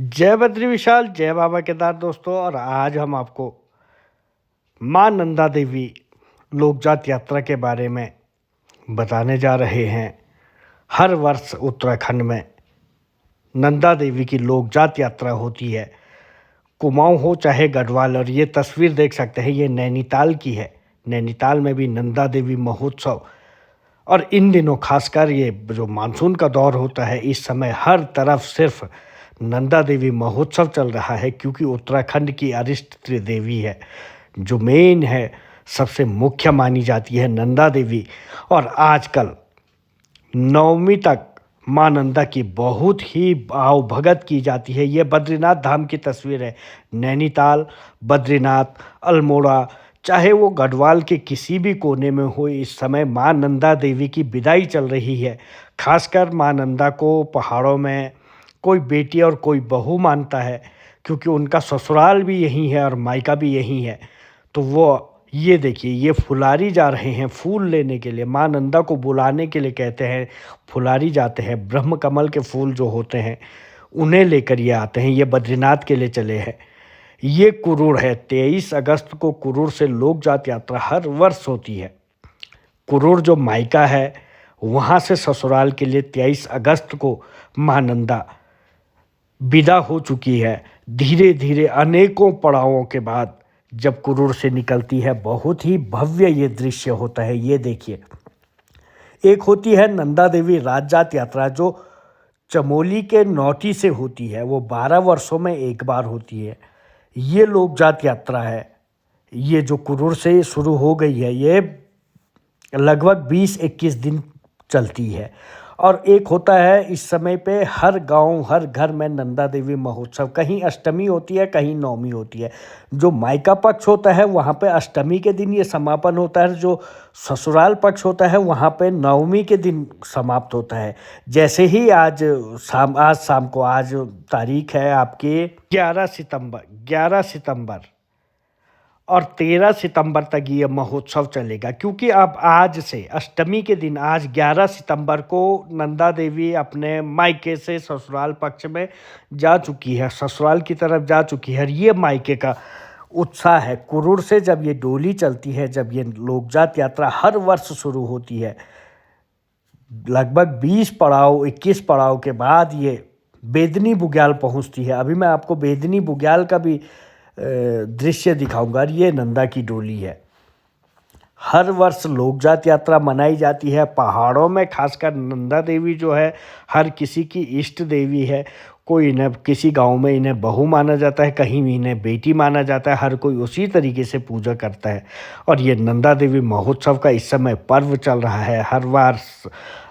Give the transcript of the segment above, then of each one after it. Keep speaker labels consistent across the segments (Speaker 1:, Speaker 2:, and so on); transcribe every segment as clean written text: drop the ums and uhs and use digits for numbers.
Speaker 1: जय बद्री विशाल, जय बाबा केदार दोस्तों। और आज हम आपको माँ नंदा देवी लोकजात यात्रा के बारे में बताने जा रहे हैं। हर वर्ष उत्तराखंड में नंदा देवी की लोकजात यात्रा होती है, कुमाऊं हो चाहे गढ़वाल। और ये तस्वीर देख सकते हैं, ये नैनीताल की है। नैनीताल में भी नंदा देवी महोत्सव। और इन दिनों खासकर ये जो मानसून का दौर होता है, इस समय हर तरफ सिर्फ नंदा देवी महोत्सव चल रहा है, क्योंकि उत्तराखंड की अरिष्ट त्रिदेवी है, जो मेन है, सबसे मुख्य मानी जाती है नंदा देवी। और आजकल नवमी तक माँ नंदा की बहुत ही भाव भगत की जाती है। ये बद्रीनाथ धाम की तस्वीर है। नैनीताल, बद्रीनाथ, अल्मोड़ा, चाहे वो गढ़वाल के किसी भी कोने में हो, इस समय माँ नंदा देवी की विदाई चल रही है। खासकर माँ नंदा को पहाड़ों में कोई बेटी और कोई बहू मानता है, क्योंकि उनका ससुराल भी यहीं है और मायका भी यहीं है। तो वो ये देखिए, ये फुलारी जा रहे हैं फूल लेने के लिए, माँ नंदा को बुलाने के लिए कहते हैं फुलारी जाते हैं। ब्रह्म कमल के फूल जो होते हैं उन्हें लेकर ये आते हैं। ये बद्रीनाथ के लिए चले हैं। ये कुरूर है। 23 अगस्त को कुरूर से लोकजात यात्रा हर वर्ष होती है। कुरूर जो मायका है, वहाँ से ससुराल के लिए 23 अगस्त को माँ नंदा विदा हो चुकी है। धीरे धीरे अनेकों पड़ावों के बाद जब कुरूर से निकलती है, बहुत ही भव्य ये दृश्य होता है। ये देखिए, एक होती है नंदा देवी राजजात यात्रा, जो चमोली के नौटी से होती है। वो 12 वर्षों में एक बार होती है। ये लोकजात यात्रा है, ये जो कुरूर से शुरू हो गई है, ये लगभग 20-21 दिन चलती है। और एक होता है, इस समय पे हर गांव हर घर में नंदा देवी महोत्सव, कहीं अष्टमी होती है, कहीं नवमी होती है। जो मायका पक्ष होता है वहाँ पे अष्टमी के दिन ये समापन होता है। जो ससुराल पक्ष होता है वहाँ पे नवमी के दिन समाप्त होता है। जैसे ही आज शाम को, आज तारीख है आपकी 11 सितंबर और 13 सितंबर तक ये महोत्सव चलेगा। क्योंकि अब आज से अष्टमी के दिन, आज 11 सितंबर को नंदा देवी अपने मायके से ससुराल पक्ष में जा चुकी है, ससुराल की तरफ जा चुकी है। और ये मायके का उत्साह है। कुरूर से जब ये डोली चलती है, जब ये लोकजात यात्रा हर वर्ष शुरू होती है, लगभग 21 पड़ाव के बाद ये बेदनी बुग्याल पहुंचती है। अभी मैं आपको बेदनी बुग्याल का भी दृश्य दिखाऊंगा। ये नंदा की डोली है। हर वर्ष लोकजात यात्रा मनाई जाती है पहाड़ों में। खासकर नंदा देवी जो है, हर किसी की इष्ट देवी है। कोई इन्हें किसी गांव में इन्हें बहू माना जाता है, कहीं इन्हें बेटी माना जाता है। हर कोई उसी तरीके से पूजा करता है। और ये नंदा देवी महोत्सव का इस समय पर्व चल रहा है। हर बार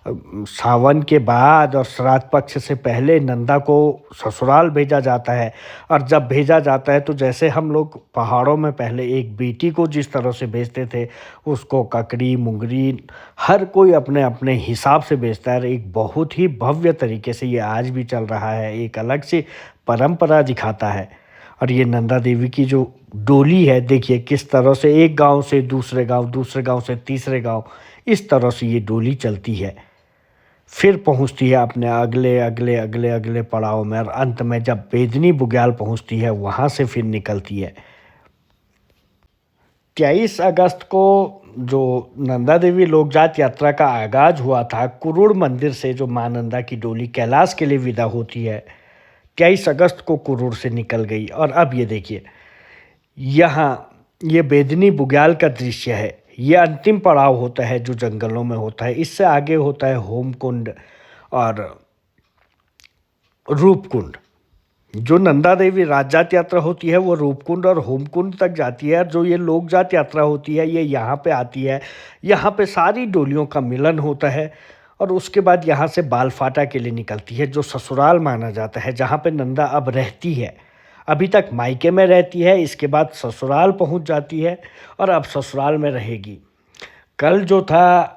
Speaker 1: सावन के बाद और श्राद्ध पक्ष से पहले नंदा को ससुराल भेजा जाता है। और जब भेजा जाता है तो जैसे हम लोग पहाड़ों में पहले एक बेटी को जिस तरह से भेजते थे, उसको ककड़ी मुंगरी हर कोई अपने अपने हिसाब से भेजता है। एक बहुत ही भव्य तरीके से ये आज भी चल रहा है, एक अलग सी परंपरा दिखाता है। और ये नंदा देवी की जो डोली है, देखिए किस तरह से एक गांव से दूसरे गांव, दूसरे गांव से तीसरे गांव, इस तरह से ये डोली चलती है। फिर पहुंचती है अपने अगले अगले अगले अगले पड़ाव में। और अंत में जब बेदनी बुग्याल पहुंचती है, वहाँ से फिर निकलती है। 23 अगस्त को जो नंदा देवी लोकजात यात्रा का आगाज हुआ था, कुरूर मंदिर से जो माँ नंदा की डोली कैलाश के लिए विदा होती है, 23 अगस्त को कुरूर से निकल गई। और अब ये देखिए, यहाँ ये बेदनी बुग्याल का दृश्य है। ये अंतिम पड़ाव होता है जो जंगलों में होता है। इससे आगे होता है होमकुंड और रूपकुंड। जो नंदा देवी राजजात यात्रा होती है वो रूपकुंड और होमकुंड तक जाती है। और जो ये लोकजात यात्रा होती है ये यहाँ पे आती है। यहाँ पे सारी डोलियों का मिलन होता है और उसके बाद यहाँ से बालफाटा के लिए निकलती है, जो ससुराल माना जाता है, जहाँ पे नंदा अब रहती है। अभी तक मायके में रहती है, इसके बाद ससुराल पहुँच जाती है और अब ससुराल में रहेगी। कल जो था,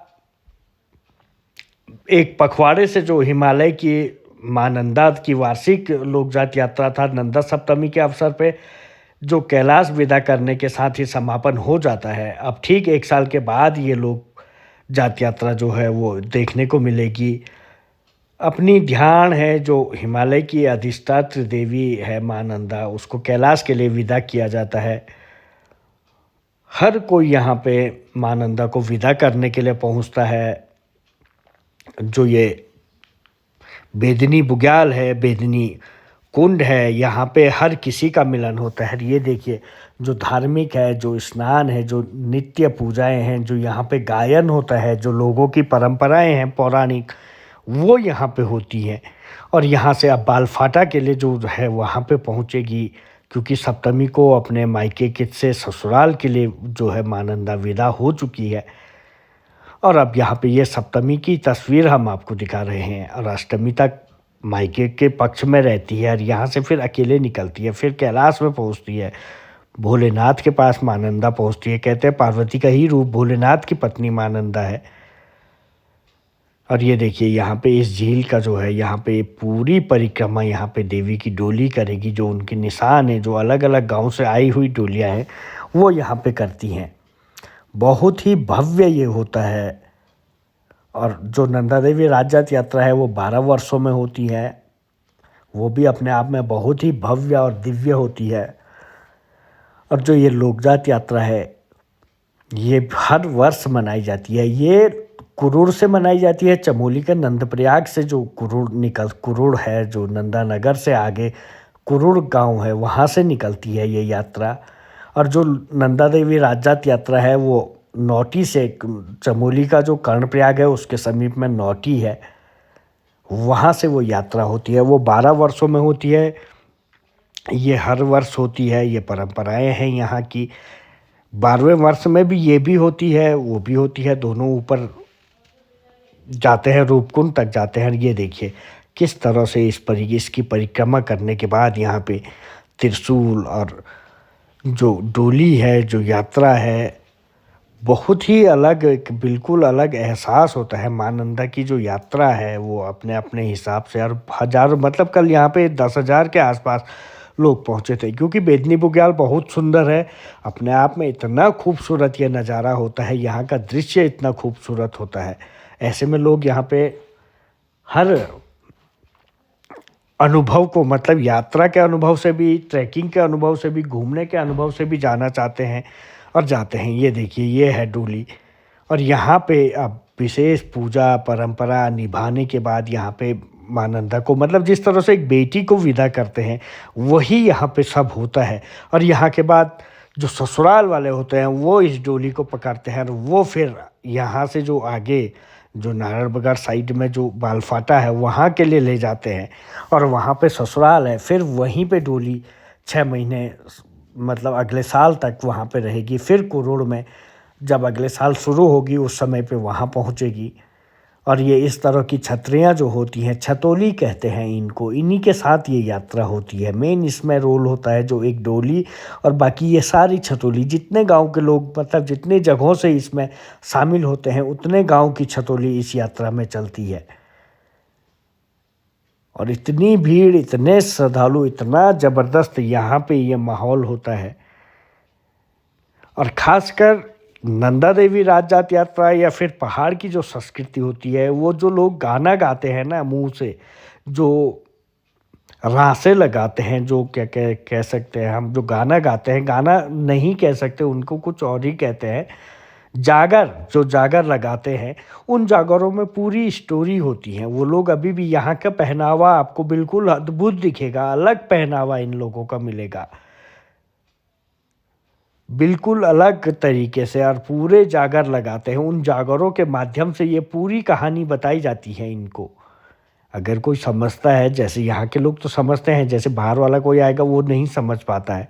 Speaker 1: एक पखवाड़े से जो हिमालय की माँ नंदा की वार्षिक लोकजात यात्रा था, नंदा सप्तमी के अवसर पे जो कैलाश विदा करने के साथ ही समापन हो जाता है। अब ठीक 1 साल के बाद ये लोक जात यात्रा जो है वो देखने को मिलेगी। अपनी ध्यान है जो हिमालय की अधिष्ठात्री देवी है माँ नंदा, उसको कैलाश के लिए विदा किया जाता है। हर कोई यहाँ पे माँ नंदा को विदा करने के लिए पहुँचता है। जो ये बेदनी बुग्याल है, बेदनी कुंड है, यहाँ पे हर किसी का मिलन होता है। ये देखिए, जो धार्मिक है, जो स्नान है, जो नित्य पूजाएं हैं, जो यहाँ पे गायन होता है, जो लोगों की परंपराएं हैं पौराणिक, वो यहाँ पे होती हैं। और यहाँ से अब बालफाटा के लिए जो है वहाँ पे पहुँचेगी, क्योंकि सप्तमी को अपने मायके के से ससुराल के लिए जो है माँ नंदा विदा हो चुकी है। और अब यहाँ पे ये सप्तमी की तस्वीर हम आपको दिखा रहे हैं। और अष्टमी तक मायके के पक्ष में रहती है और यहाँ से फिर अकेले निकलती है, फिर कैलाश में पहुँचती है, भोलेनाथ के पास माँ नंदा पहुँचती है। कहते हैं पार्वती का ही रूप भोलेनाथ की पत्नी माँ नंदा है। और ये देखिए, यहाँ पे इस झील का जो है, यहाँ पे पूरी परिक्रमा यहाँ पे देवी की डोली करेगी। जो उनके निशान है, जो अलग अलग गांव से आई हुई डोलियाँ हैं, वो यहाँ पे करती हैं। बहुत ही भव्य ये होता है। और जो नंदा देवी राजजात यात्रा है वो 12 वर्षों में होती है। वो भी अपने आप में बहुत ही भव्य और दिव्य होती है। और जो ये लोकजात यात्रा है ये हर वर्ष मनाई जाती है। ये कुरूर से मनाई जाती है। चमोली के नंदप्रयाग से जो कुरूर है, जो नंदा नगर से आगे कुरूर गांव है, वहाँ से निकलती है ये यात्रा। और जो नंदा देवी राजजात यात्रा है वो नौटी से, चमोली का जो कर्णप्रयाग है उसके समीप में नौटी है, वहाँ से वो यात्रा होती है। वो 12 वर्षों में होती है। ये हर वर्ष होती है, ये परंपराएं हैं यहाँ की। 12वें वर्ष में भी ये भी होती है, वो भी होती है। दोनों ऊपर जाते हैं, रूपकुंड तक जाते हैं। ये देखिए किस तरह से इसकी परिक्रमा करने के बाद यहाँ पे त्रिशूल और जो डोली है, जो यात्रा है, बहुत ही अलग, एक बिल्कुल अलग एहसास होता है। माँ नंदा की जो यात्रा है वो अपने अपने हिसाब से, और हज़ारों, मतलब कल यहाँ पे 10,000 के आसपास लोग पहुँचे थे। क्योंकि बेदनी बुग्याल बहुत सुंदर है अपने आप में, इतना खूबसूरत ये नज़ारा होता है, यहाँ का दृश्य इतना खूबसूरत होता है। ऐसे में लोग यहाँ पे हर अनुभव को, मतलब यात्रा के अनुभव से भी, ट्रैकिंग के अनुभव से भी, घूमने के अनुभव से भी जाना चाहते हैं और जाते हैं। ये देखिए, ये है डोली। और यहाँ पे अब विशेष पूजा परंपरा निभाने के बाद यहाँ पे माँ नंदा को, मतलब जिस तरह से एक बेटी को विदा करते हैं, वही यहाँ पे सब होता है। और यहाँ के बाद जो ससुराल वाले होते हैं वो इस डोली को पकड़ते हैं और वो फिर यहाँ से जो आगे जो नारायणबगड़ साइड में जो बालफाटा है वहाँ के लिए ले जाते हैं। और वहाँ पे ससुराल है, फिर वहीं पे डोली 6 महीने, मतलब अगले साल तक वहाँ पे रहेगी। फिर कुरूड़ में जब अगले साल शुरू होगी उस समय पे वहाँ पहुँचेगी। और ये इस तरह की छतरियाँ जो होती हैं, छतोली कहते हैं इनको, इन्हीं के साथ ये यात्रा होती है। मेन इसमें रोल होता है जो एक डोली, और बाकी ये सारी छतोली, जितने गांव के लोग, मतलब जितने जगहों से इसमें शामिल होते हैं, उतने गांव की छतोली इस यात्रा में चलती है। और इतनी भीड़, इतने श्रद्धालु, इतना ज़बरदस्त यहाँ पे ये माहौल होता है। और ख़ासकर नंदा देवी राजजात यात्रा या फिर पहाड़ की जो संस्कृति होती है, वो जो लोग गाना गाते हैं ना मुंह से, जो रासें लगाते हैं, जो क्या कह सकते हैं हम, जो गाना गाते हैं, गाना नहीं कह सकते उनको, कुछ और ही कहते हैं, जागर, जो जागर लगाते हैं, उन जागरों में पूरी स्टोरी होती है। वो लोग अभी भी, यहाँ का पहनावा आपको बिल्कुल अद्भुत दिखेगा, अलग पहनावा इन लोगों का मिलेगा, बिल्कुल अलग तरीके से। और पूरे जागर लगाते हैं, उन जागरों के माध्यम से ये पूरी कहानी बताई जाती है इनको। अगर कोई समझता है, जैसे यहाँ के लोग तो समझते हैं, जैसे बाहर वाला कोई आएगा वो नहीं समझ पाता है।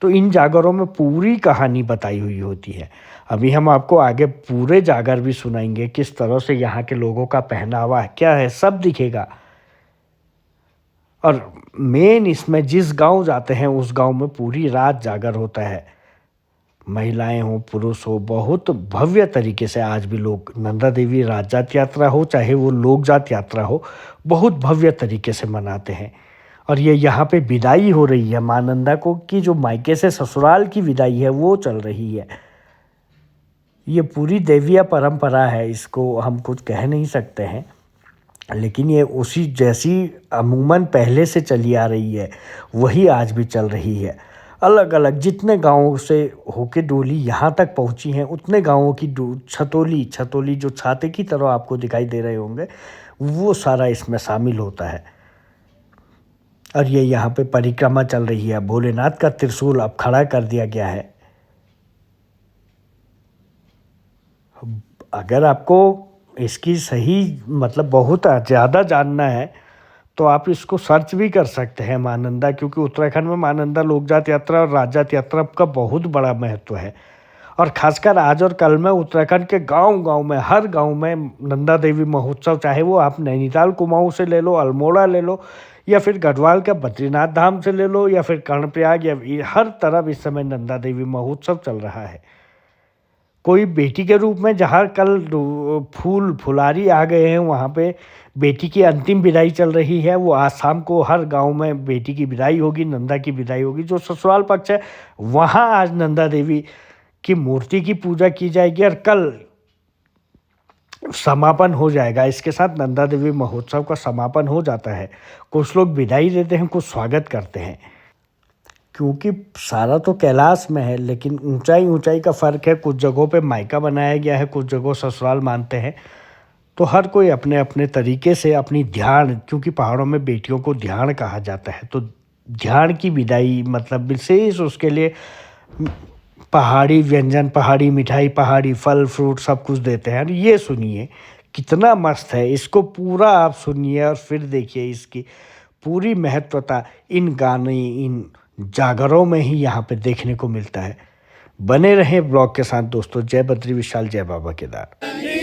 Speaker 1: तो इन जागरों में पूरी कहानी बताई हुई होती है। अभी हम आपको आगे पूरे जागर भी सुनाएंगे, किस तरह से यहाँ के लोगों का पहनावा क्या है, सब दिखेगा। और मेन इसमें जिस गांव जाते हैं उस गांव में पूरी रात जागर होता है। महिलाएं हो पुरुष हो, बहुत भव्य तरीके से आज भी लोग नंदा देवी राज जात यात्रा हो चाहे वो लोक जात यात्रा हो, बहुत भव्य तरीके से मनाते हैं। और ये यहाँ पे विदाई हो रही है माँ नंदा को, कि जो मायके से ससुराल की विदाई है वो चल रही है। ये पूरी दैवीय परंपरा है, इसको हम कुछ कह नहीं सकते हैं, लेकिन ये उसी जैसी अमूमन पहले से चली आ रही है वही आज भी चल रही है। अलग अलग जितने गांवों से होके डोली यहाँ तक पहुँची हैं उतने गांवों की छतोली छतोली जो छाते की तरह आपको दिखाई दे रहे होंगे, वो सारा इसमें शामिल होता है। और ये यहाँ पे परिक्रमा चल रही है। भोलेनाथ का त्रिशूल अब खड़ा कर दिया गया है। अगर आपको इसकी सही मतलब बहुत ज़्यादा जानना है तो आप इसको सर्च भी कर सकते हैं माँ नंदा, क्योंकि उत्तराखंड में माँ नंदा लोकजात यात्रा और राजजात यात्रा का बहुत बड़ा महत्व है। और खासकर आज और कल में उत्तराखंड के गांव गांव में, हर गांव में नंदा देवी महोत्सव, चाहे वो आप नैनीताल कुमाऊं से ले लो, अल्मोड़ा ले लो, या फिर गढ़वाल का बद्रीनाथ धाम से ले लो, या फिर कर्णप्रयाग, या हर तरफ इस समय नंदा देवी महोत्सव चल रहा है। कोई बेटी के रूप में, जहाँ कल फूल फुलारी आ गए हैं वहाँ पे बेटी की अंतिम विदाई चल रही है। वो आज शाम को हर गांव में बेटी की विदाई होगी, नंदा की विदाई होगी। जो ससुराल पक्ष है वहाँ आज नंदा देवी की मूर्ति की पूजा की जाएगी और कल समापन हो जाएगा। इसके साथ नंदा देवी महोत्सव का समापन हो जाता है। कुछ लोग विदाई देते हैं, कुछ स्वागत करते हैं, क्योंकि सारा तो कैलाश में है, लेकिन ऊंचाई ऊंचाई का फ़र्क है। कुछ जगहों पे मायका बनाया गया है, कुछ जगहों ससुराल मानते हैं। तो हर कोई अपने अपने तरीके से अपनी ध्यान, क्योंकि पहाड़ों में बेटियों को ध्यान कहा जाता है, तो ध्यान की विदाई मतलब विशेष उसके लिए पहाड़ी व्यंजन, पहाड़ी मिठाई, पहाड़ी फल फ्रूट सब कुछ देते हैं। ये सुनिए कितना मस्त है, इसको पूरा आप सुनिए और फिर देखिए इसकी पूरी महत्वता इन गाने, इन जागरों में ही यहाँ पे देखने को मिलता है। बने रहें ब्लॉग के साथ दोस्तों। जय बद्री विशाल, जय बाबा केदार।